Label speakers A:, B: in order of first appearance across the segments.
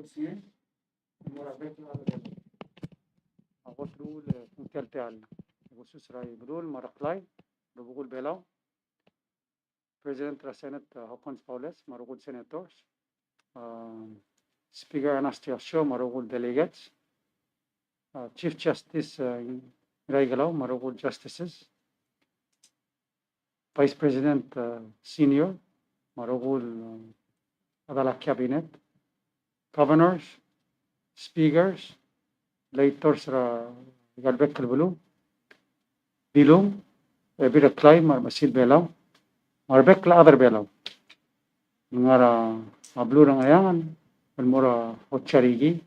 A: sim, mora bek la ako trul untitled khusus rai brul maraklay rubugul belaw President ra Senate Hopkins Paules marugul senators Speaker Anastasios marugul delegates Chief Justice Ray Galaw marugul justices Vice President Senior marugul adala cabinet governors speakers leitors ra galbek kalbulu bilum bira clay masil belaw marbek la other belaw ngara mablur ang ayangan mura hotcharigi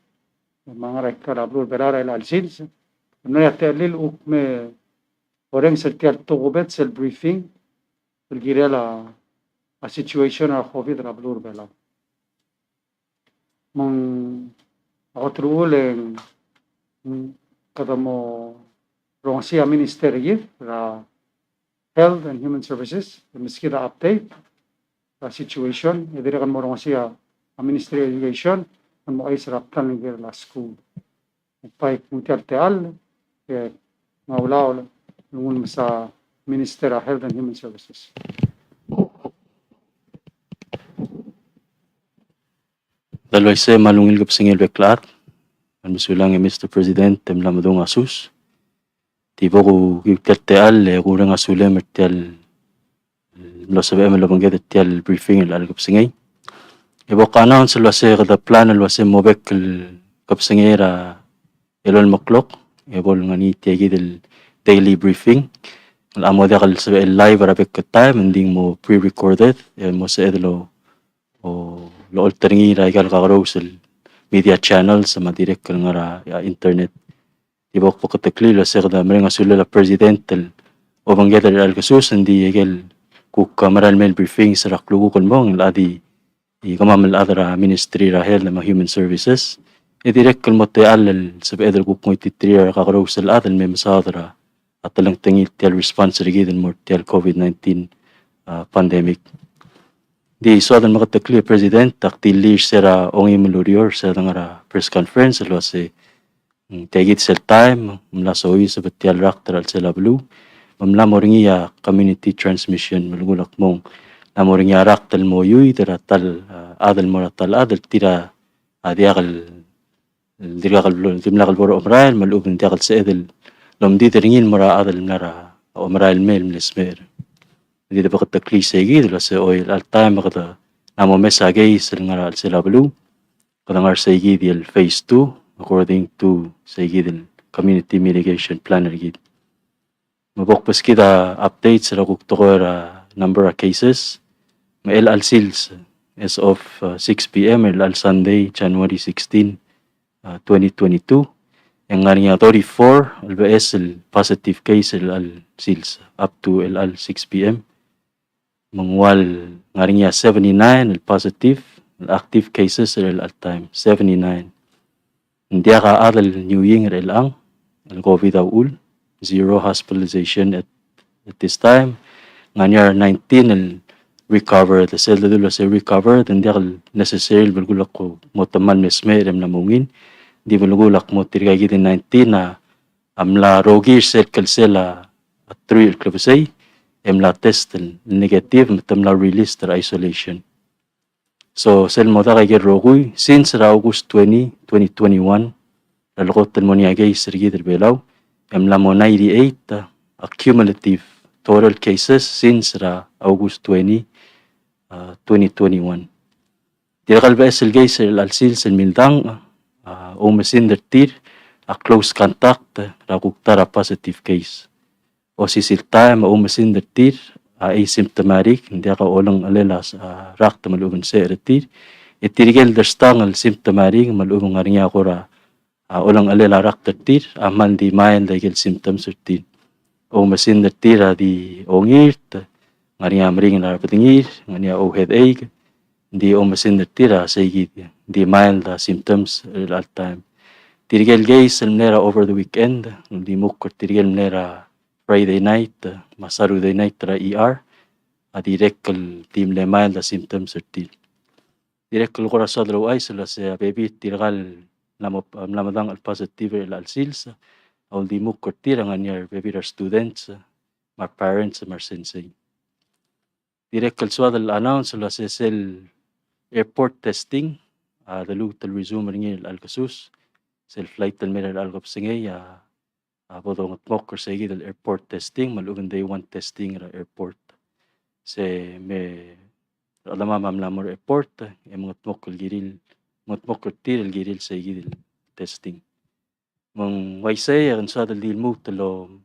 A: mga rekta mablur belara ila alsils no yatelil ukme oreng setial tugubet sel briefing girela a situation a covid mablur belaw mang ako truuleng kada mo rongsia ministeri ra Health and Human Services miski da update ra situation idire kan mo rongsia a Ministry of Education kan mo ay saraptan ngir la school pay kuntial teal ngawlaw lungun sa Minister of Health and Human Services.
B: Daloy se malungil gap singil beklat an bisulang Mr. President temla madong asus tibo ko giteal kurang asule mertial lo sabe lo banget tial briefing al gap singay ibo ka announce lo se kada plan lo se mobek gap singera elol maklok ibo ngani tiagi del daily briefing al amo da kal sabe live ara bek time ending mo pre-recorded mo se edlo o lo alterngi ra igal kagaro sel media channels sa madirek ngara internet tibok pagkatakli la serda mrenga sula la presidential o banggeta al kasus hindi igal kuk kamaral mail briefing sa raklugo kon mong ladi i kamamal adara ministry ra health na human services e direk kal mote alal sa edel kuk mo ititri ra kagaro sel adal may masadra at talang tingi tial response rigid and more tial COVID-19 pandemic. Di soadan makatakli president taktilir sera ongi mulurior sa ngara press conference lo se tegit sel time mla soy sa betial rakter al sela blue mamla moringia community transmission mulgulak mong na moringia raktel mo yui tal adal moratal adal tira adiagal diragal timlagal boro omrael malubin diagal sa edel lom di teringin mora adal nara omrael mel mlesmer di da bakit takli segi la se oil al time kada namo message sel ngara al sela blue kada ngar segi di phase 2 according to segi del community mitigation plan rigid mabok pas kita updates ra kuk tokora number of cases ma al sils as of 6 p.m. al Sunday January 16 2022 yang ngari 34 al positive case al sils up to al 6 p.m. Mangwal ngarinya 79 al positive al active cases al time 79 hindi ka adal new year lang al covid aul zero hospitalization at this time nganyar 19 al recovered the cell dulo say recovered hindi ka necessary bulgulak ko motaman mesmer na mungin di bulgulak mo tirgay gid 19 na amla rogi circle sela at 3 klubsay emla test negative matamla release ter isolation so sel mo ta kay rogoy since August 20 2021 lalokot mo niya gay sergi der belaw emla mo 98 accumulative total cases since August 20 2021 dirakal besel gay sel alsil sel mildang o masin der tir a close contact rakuktara positive case o sisilta maumasin dertir asymptomatic hindi ka olang alelas rakta malubon sa retir itirigel derstang al symptomatic malubon ngarinya ko ra olang alela rakta tir aman di mild digel symptoms dertir o masin dertir di ongirt ngarinya mring na patingir ngarinya o headache di o masin dertir saygid di mild symptoms at time tirigel guys nera over the weekend di mukor tirigel nera Friday night, Saturday night tra ER, direct kal team le mild symptoms ertil. direct ko sa dalaw ay sila sa baby tirakal lamadang al positive al sils al di mo kortira nga niya baby our students my parents my sensei direct kalswa dal announce sila sa sel airport testing dalu tal resume ringil al kasus sel flight tal meral al kapsingay bodong at mok sa dal airport testing malugan day one testing ra airport se me alama mamlamor airport mga mok tiril giril sa gidil testing mong waisay ang sa dal dilmu talo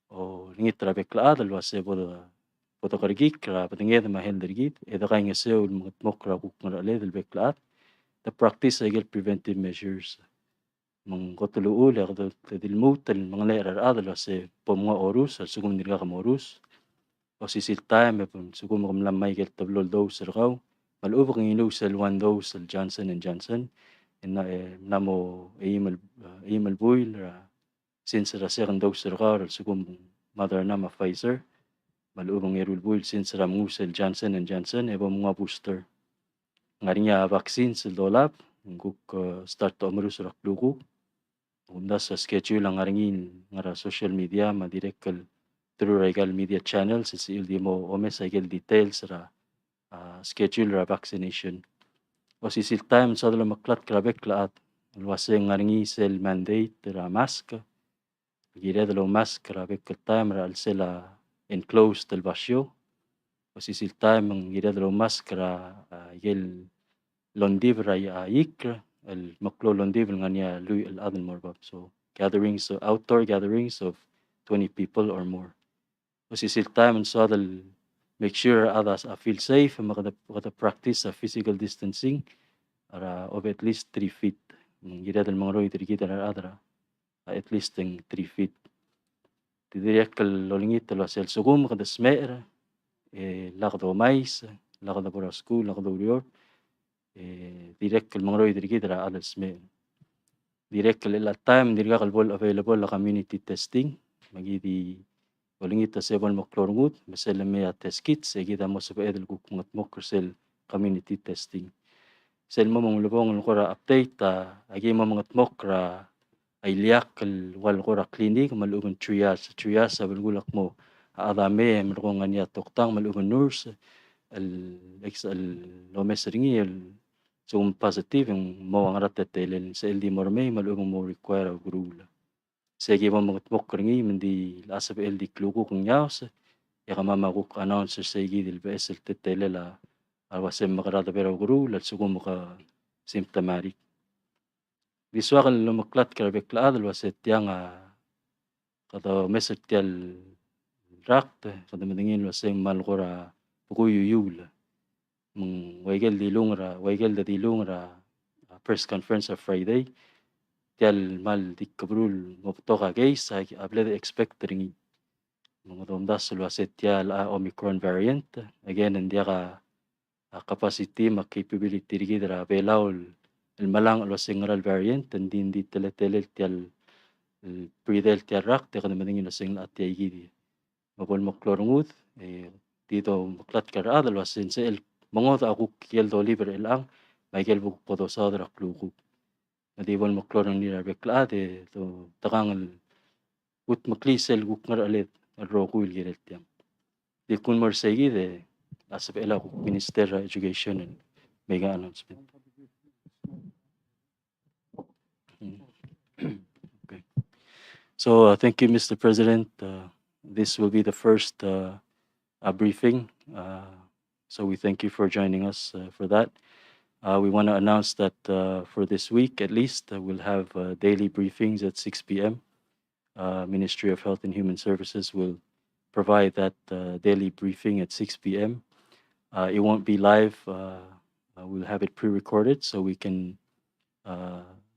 B: o lingit ra bekla dal wase bodo kargik ra patinged ma hendergit eda kay nga seo mga mok ra kuk mara le dal bekla the practice ay preventive measures mong kotuluul ya dilmu tal mga lerar adal wase pomwa orus al sugum dirga kam orus o sisiltay me pun sugum kam lamay gel tablol daw sarkaw malubak ng inu sel one dose sel Johnson and Johnson na namo imal buil ra since ra second dose sarkaw al sugum mother nama Pfizer malubang erul buil since ra sel Johnson and Johnson ebo mga booster ngarinya vaccine sel dolap nguk start to amrus ra kluku unda sa schedule ang ngaringin ngara social media madirect through regal media channels il di mo omes regal details ra schedule ra vaccination o sisil time sa dala maklat krabek laat wase ngaringi sel mandate ra mask gira dalo mask krabek time ra al sela enclosed del basyo o sisil time ang gira dalo mask ra yel londiv ra yik el maklo londiv ngania lui al adel morbab so gatherings outdoor gatherings of 20 people or more sisil time so dal make sure others feel safe makada practice physical distancing of at least 3 feet gira dal mga roy kita adra at least 3 feet direct lolingit lo sel sugum kada smer lakdo mais lakdo por school lakdo urior direct mga roy kita adal smer direct la time dirga bol available la community testing magidi Walingit sebal moklorngut mesel me test kit segida mo sa edel guk ngot sel community testing. Sel mo mong lubong kora update agi mo mga mokra ay liak wal kora clinic malugon triage sa bulgulak mo adame merong anya toktang malugon nurse al lomes ringi sum positive yung mo ang ratetelen sa LD morme malugon mo require gurula. Sige mo mga mokringi mandi lasab LD klugo kung yaos ya mama kuk announcer sa gidil besel tetele la awasem makarada pero guru la sugum ka symptomatic biswa kan lumaklat ka bekla adal waset yang kada meset tial rakt kada madingin wasem malgora puguyuyul mong waigel di lungra press conference of Friday tial mal dikabrul moptoka guys abled expecting mga domdas waset tial Omicron variant again hindi ka capacity capability rigidra belaul el malang lo single variant hindi tele tial predel tial rak te kada madingin lo sing at gidi mabol mo klorngut dito maklat kara adal wasin sa el mongo aku kiel do libre elang Michael buk podo sa dra kluku nadibol mo klorong ni bekla to takang ut maklisel guk ngar alet ro kuil giret tiam di kun mer segi asap ela ku Minister Education and mega announcement. Okay. So thank you, Mr. President. This will be the first briefing. So we thank you for joining us for that. We want to announce that for this week, at least, we'll have daily briefings at 6 p.m. Ministry of Health and Human Services will provide that daily briefing at 6 p.m. It won't be live. We'll have it pre-recorded so we can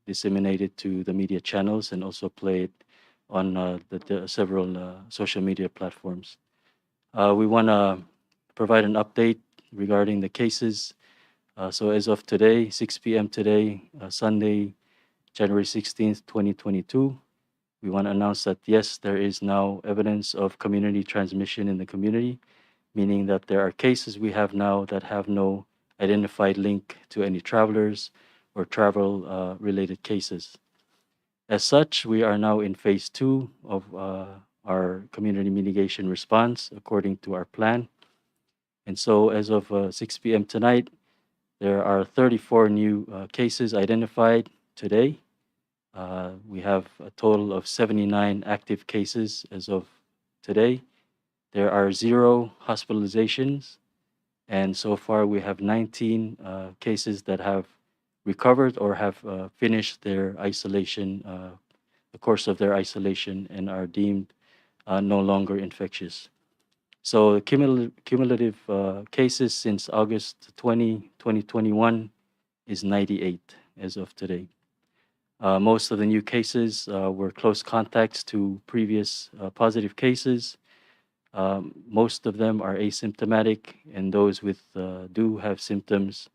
B: disseminate it to the media channels and also play it on the several social media platforms. We want to provide an update regarding the cases. So as of today, 6 p.m. today, Sunday, January 16th, 2022, we want to announce that yes, there is now evidence of community transmission in the community, meaning that there are cases we have now that have no identified link to any travelers or travel related cases. As such, we are now in phase 2 of our community mitigation response according to our plan. And so as of 6 p.m. tonight, there are 34 new cases identified today. We have a total of 79 active cases as of today. There are 0 hospitalizations, and so far we have 19 cases that have recovered or have finished their isolation, the course of their isolation, and are deemed no longer infectious. So cumulative cases since August 2021 is 98 as of today. Most of the new cases were close contacts to previous positive cases. Most of them are asymptomatic, and those with do have symptoms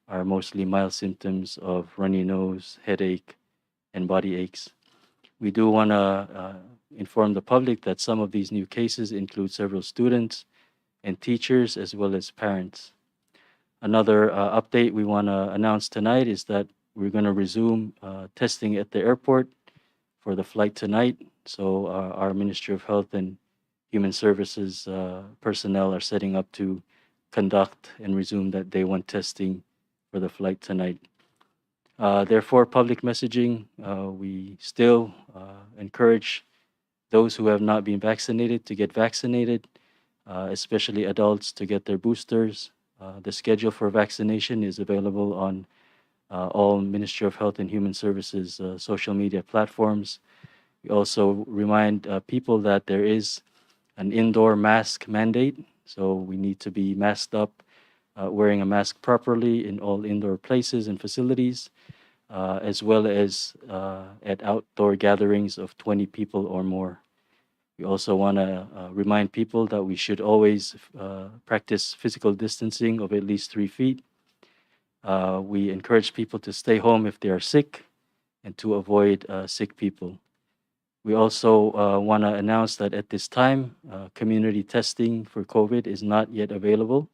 B: are mostly mild symptoms of runny nose, headache, and body aches. We do want to inform the public that some of these new cases include several students and teachers as well as parents. Another update we want to announce tonight is that we're going to resume testing at the airport for the flight tonight. So our Ministry of Health and Human Services personnel are setting up to conduct and resume that day 1 testing for the flight tonight. Therefore, public messaging, we still encourage those who have not been vaccinated to get vaccinated, especially adults to get their boosters. The schedule for vaccination is available on all Ministry of Health and Human Services social media platforms. We also remind people that there is an indoor mask mandate, so we need to be masked up, wearing a mask properly in all indoor places and facilities, as well as at outdoor gatherings of 20 people or more. We also want to remind people that we should always practice physical distancing of at least 3 feet. We encourage people to stay home if they are sick and to avoid sick people. We also want to announce that at this time, community testing for COVID is not yet available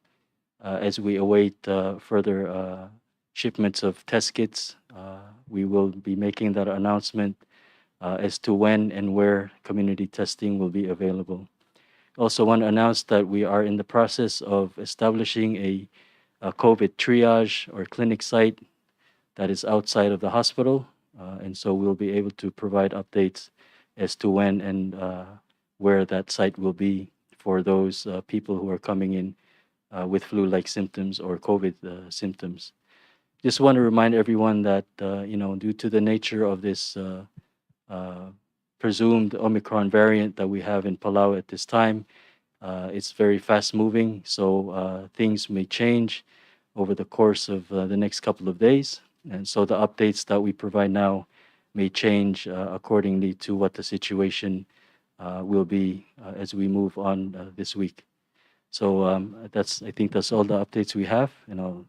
B: as we await further shipments of test kits. We will be making that announcement as to when and where community testing will be available. Also want to announce that we are in the process of establishing a COVID triage or clinic site that is outside of the hospital. And so we'll be able to provide updates as to when and where that site will be for those people who are coming in with flu-like symptoms or COVID symptoms. Just want to remind everyone that, due to the nature of this presumed Omicron variant that we have in Palau at this time, it's very fast moving, so things may change over the course of the next couple of days. And so the updates that we provide now may change accordingly to what the situation will be as we move on this week. So I think that's all the updates we have, and I'll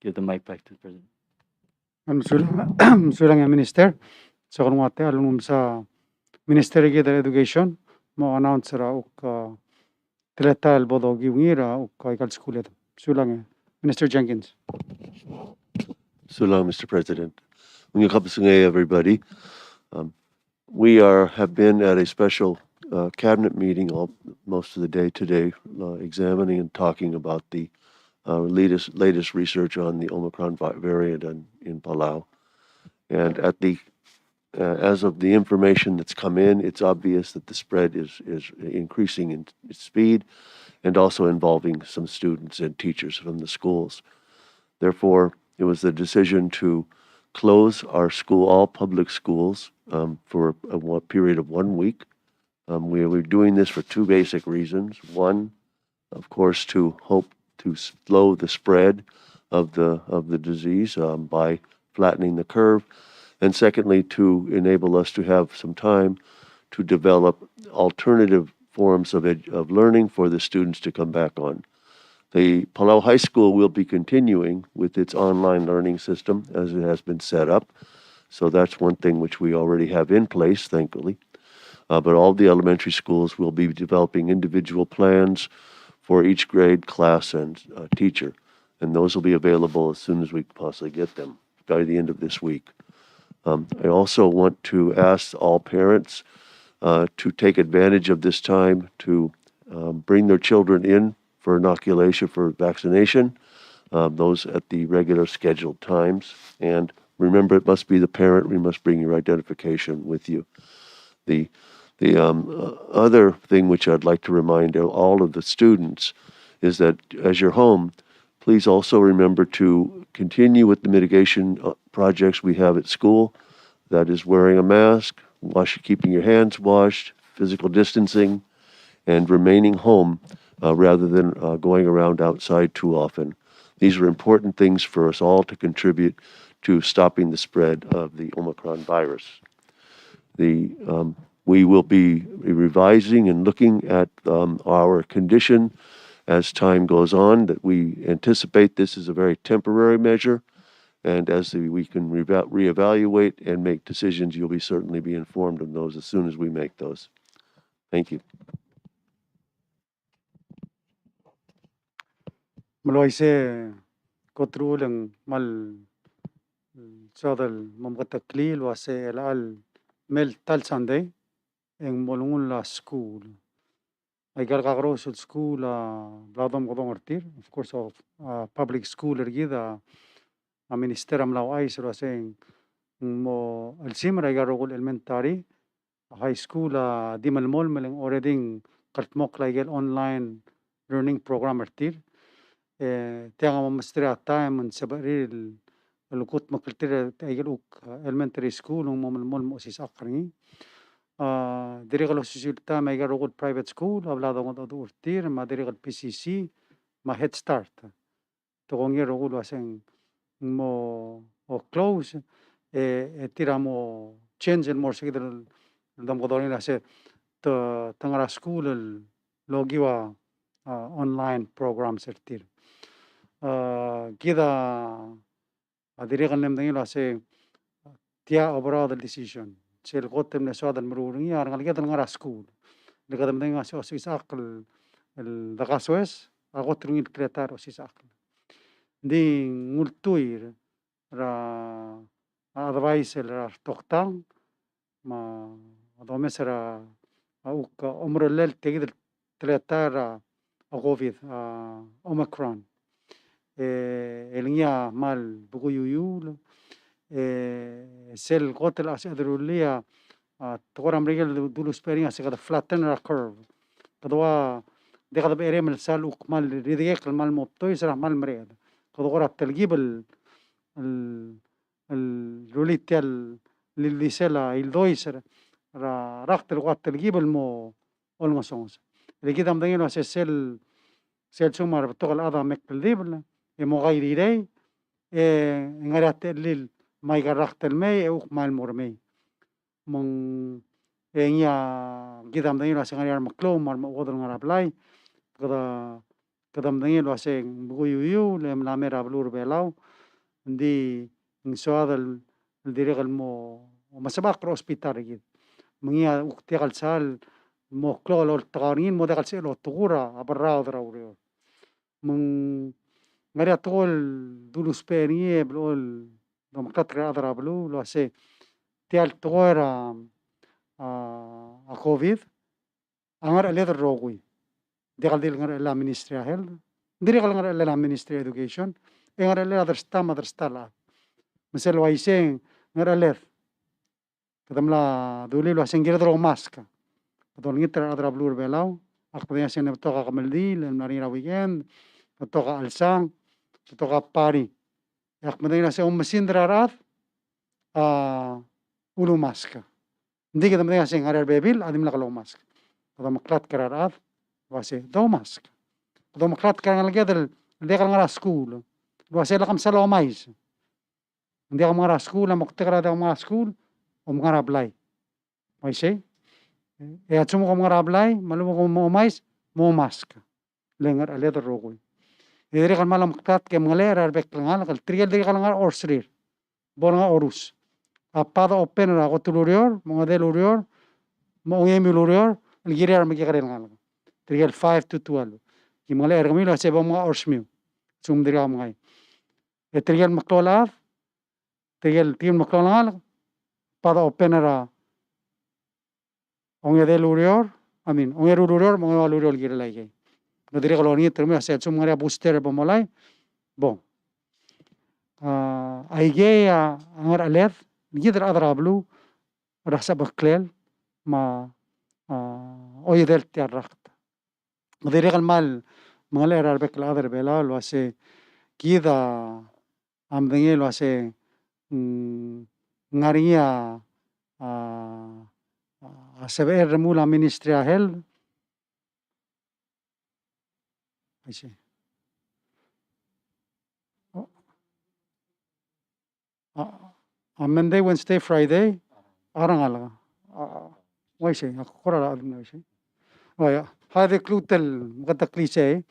B: give the mic back to the President.
A: Sulang Minister, so kung wate alunum sa Ministry of Education, mo announce ra uk teletal bodogi wingira uk ikal school Sulang Minister Jenkins.
C: Sulang, Mr. President. Ngakapsungay, everybody. We have been at a special cabinet meeting most of the day today, examining and talking about the latest research on the Omicron variant in Palau. And as of the information that's come in, it's obvious that the spread is increasing in its speed and also involving some students and teachers from the schools. Therefore, it was the decision to close our all public schools for a period of 1 week. We were doing this for 2 basic reasons. One, of course, to hope to slow the spread of the disease by flattening the curve, and secondly, to enable us to have some time to develop alternative forms of learning for the students to come back on. The Palau High School will be continuing with its online learning system as it has been set up. So that's one thing which we already have in place, thankfully. But all the elementary schools will be developing individual plans for each grade, class, and teacher. and those will be available as soon as we possibly get them by the end of this week. I also want to ask all parents to take advantage of this time to bring their children in for inoculation, for vaccination, those at the regular scheduled times. And remember, it must be the parent. We must bring your identification with you. The other thing which I'd like to remind all of the students is that as you're home, please also remember to continue with the mitigation projects we have at school. That is wearing a mask, keeping your hands washed, physical distancing, and remaining home rather than going around outside too often. These are important things for us all to contribute to stopping the spread of the Omicron virus. We will be revising and looking at our condition as time goes on, that we anticipate this is a very temporary measure, and as we can reevaluate and make decisions, you'll certainly be informed of those as soon as we make those. Thank you.
A: ملويسي كترول مال سادل ممكتكليل واسي الال مل تال ساندي en molungun la school. I got gagros at school bladom godong artir, of course of public school ergida a ministeram lao ais ro saying mo el simra I got elementary high school dimal mol meleng already kartmok like online learning program artir tianga mo mistria time and sabaril الكوت مكتير تأجلوك elementary school ومم المول مؤسس أقرني دريغلو سيسيلتا ما يجرو private school أبلا دعوة دورتير ما دريغل PCC ما head start تغني رجول واسين مو close تيرا مو change المورس كده الدم قدرين لسه تنغرا school اللوجيوا online programs تير كده أدريغل نمدين لسه تيا أبراد decision سيل قطم نسواد المرورين أرجع لقيت نغرا school لقيت مدين أسوس أقل الدقاسوس أقطرين الكريتار أسوس أقل دي مولتوير را advice را تختان ما أدومس را أوك عمر الليل تجد الكريتار أقوفيد أوميكرون النيا مال بقيويول سيل قتل أسأدروليا تقرأ مريجل دولو سبيرين أسيقاد flatten curve كدوا دي قد بيريم السال وكمال ريديك المال مبتوي سرح مال مريد كدوا التلجيب الروليتيا اللي سلا الدويسر را رقت الوقت التلجيب المو المسونس اللي كده مدينه سيل سومر بتوع الأذى مكتل ديبل مغيري نغرات الليل ما يقرقت الماء أو ما المرمي من كده مدينه سيغير مكلوم مر مقدر نغرابلاي كده مدينه سيغ بقيويو لملامير بلور بيلاو دي نسواد الدريغ المو ومسباق روسبيتال جد منيا وقتيغل سال مو كلو التقارين مو دغل سيلو تغورا أبراو دراوريو من غير طول دولو سبيريه بلول دمقات رادرا بلو لو سي تيال تغورا كوفيد أمر اللي الروغوي دغل ديل غير لا مينستري هيل ديغل غير لا مينستري إدوكيشن غير لا درستا مثل وايسين غير لا كدملا دولي لو سنجير درو ماسكا دول نيتر أدرا بلور بلاو أقبل سنة بتوقع قملدي لنارينا ويكند بتوقع ألسان بتوقع باري أقبل سنة مسندرا راث أولو ماسكا دي كده مدينة سنة غير بيبيل أدم لغلو ماسكا هذا مقلات كرارات واسي دو ماسكا هذا مقلات كرارات لقيت اللي غير سكول واسي لقم سلو مايز دي غير سكول مقتقرا دي غير سكول ومغرا بلاي مايسي cuma kamu ngarablay, malu mo mo mais, mo mask. Lengar aled rogoy. Idri kan malam kat ke mngale arbek langal kal triel di kalangar orsrir. Bonga orus. Apada open ra gotulurior, mo delurior, mo ngemilurior, giri ar magi karen ngal. Triel 5 to 12. Ki mngale ergamilo se bonga orsmiu. sumdiriga mga terigal maklolad terigal maklolangal pada openera ongedel urior onger urior mga urior girelay nadiri kalau ni termi aset sumngara booster bomolay bon aige angar alet gidra adrablu rasa baklel ma oyedel tiarrakt nadiri mal mangaler arbek ladar bela lo hace gida amdengi lo hace ngaria saber remula ministria hel Monday, Wednesday, Friday, arang alaga. Waise, akora la adum waise. Waya, hade klutel kata klise.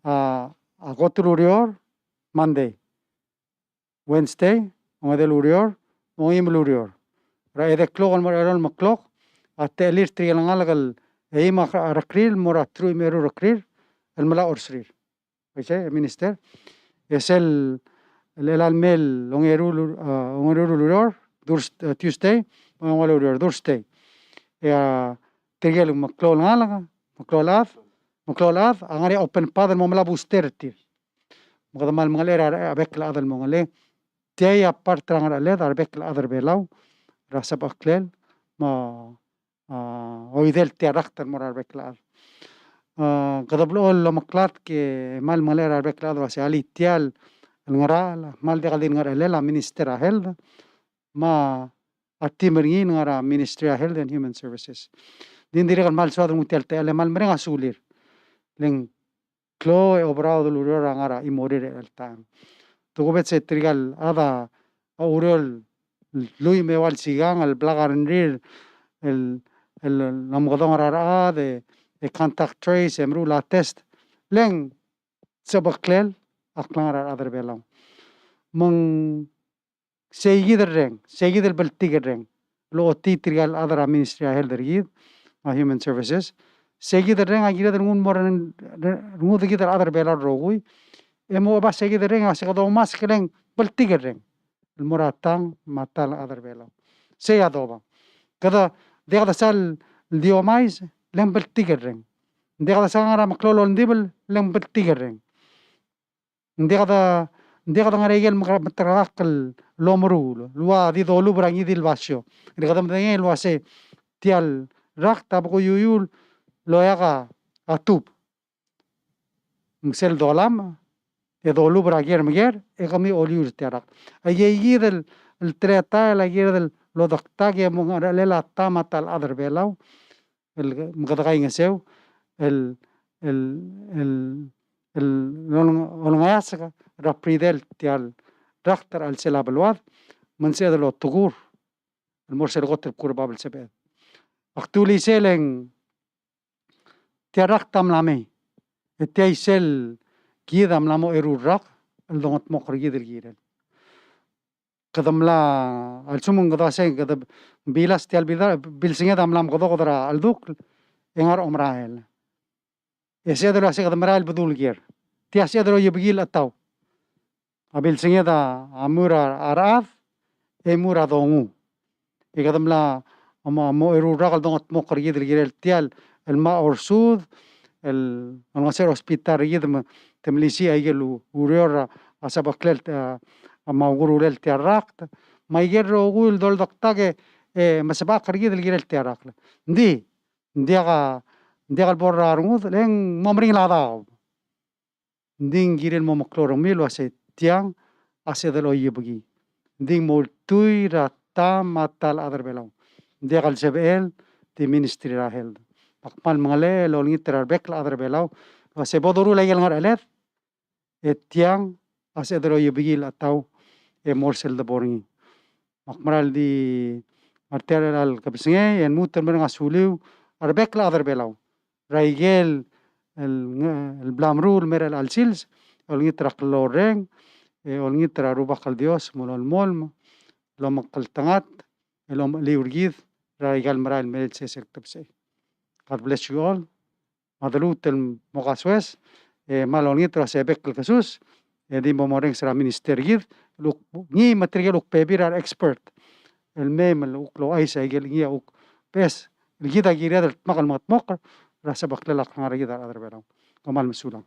A: Agotulurior Monday, Wednesday, ongadelurior, ongimlurior. Ra ede klok mar erol maklok. Ate lir trialangalagal eima rakril mora trui meru rakril el mala orsrir. Waise, minister. Es el almel ongerulurior Tuesday, ongalurior Thursday. Ya tigel maklolangalaga, maklolad, angari open padel momla boostertir. Magdamal mangalera abekla adal mongale. Tiaya partrang aled arbekla adar belau. Rasa baklel ma oidel tiaraktar morar bekla. Kadablo lo maklat ke mal malera arbekla adal wasi alitial ngara mal de kalin ngara lela minister health ma atimeringin ngara Ministry of Health and Human Services. Din diri kan mal suadang mutel te ale mal mereng asulir leng klo obrao del urior ngara imorir el tan. Tugobet se trigal ada uriol lui mewal sigang al blagarenrir el namogadong rara de contact trace emru la test leng sabaklel aklang rara adar belang. Mong seguidel beltigereng lo titrigal adara Ministry of Health and Human Services seguidereng agira dengun moran rungu digidar adar belar rogui emo ba seguidereng asigado mas keleng beltigereng el moratang matal adar belar se adoba kada degada sal diomais leng beltigereng degada sangara maklolo ndibel leng beltigereng degada ngaregel matrakal lomru lua di dolu brangi dil vasio regadam dengi lo ase tial rak tabko yuyul loyaga atup msel dolam e dolu bragier miger e kami oliur tiarak ayegir el treta la gier lo dakta ge mongara lela tamatal adar belau el mgadai ngeseu el olongayasaka rapridel tial raktar al selabalwad منسيد لو تغور المرسل غوت بكور بابل سبب اختولي سيلن تيرق تملامي التي سيل كيدا ملامو إيرو الرق الدغت مقر جيدر جيدر قدم لا السمون قدا سين قد بيلاس تيال بيلسينيا داملام قدا قدرا الدوك إنغار أمراهل يسيدر أسي قد مراهل بدول جير تياسيدر يبقيل التاو بيلسينيا دا أمورا أراث emura dongu igadamla mo eru ragal dongot mo qargid el tial el ma orsud el ser hospital yidm temlisi ayelu uriora asabaklel ma ugurul tiarakt ma yerro ugul dol doktage masaba qargid el tiarak ndiaga borra arngud len momring lada nding girel mo mokloromil wase tiang ase de lo yibgi ding moltui rata matal adar belau degal sebel di Ministry of Health pakmal mangale lo ngitrar bekla adar belau wase bodoru lagel ngar alet etiang ase dero yebigil atau morsel de boringi makmaral di arterial kapsinge en muter mereng asuliu ar bekla adar belau raigel el blamrul merel alsils ol ngitrak loreng olngitra rubakal Dios molol molma lo makaltangat lo liurgid raigal maral mel sektopse. God bless you all. Madalut el mogaswes malolngitra sebek el Jesus Edi momoreng sera minister gir luk ngi material uk pebirar expert. El mem el uk lo aisa igel ngi uk pes el gida gira del makal mok rasa bakla lak ngara gida adar berang. Kamal masulang.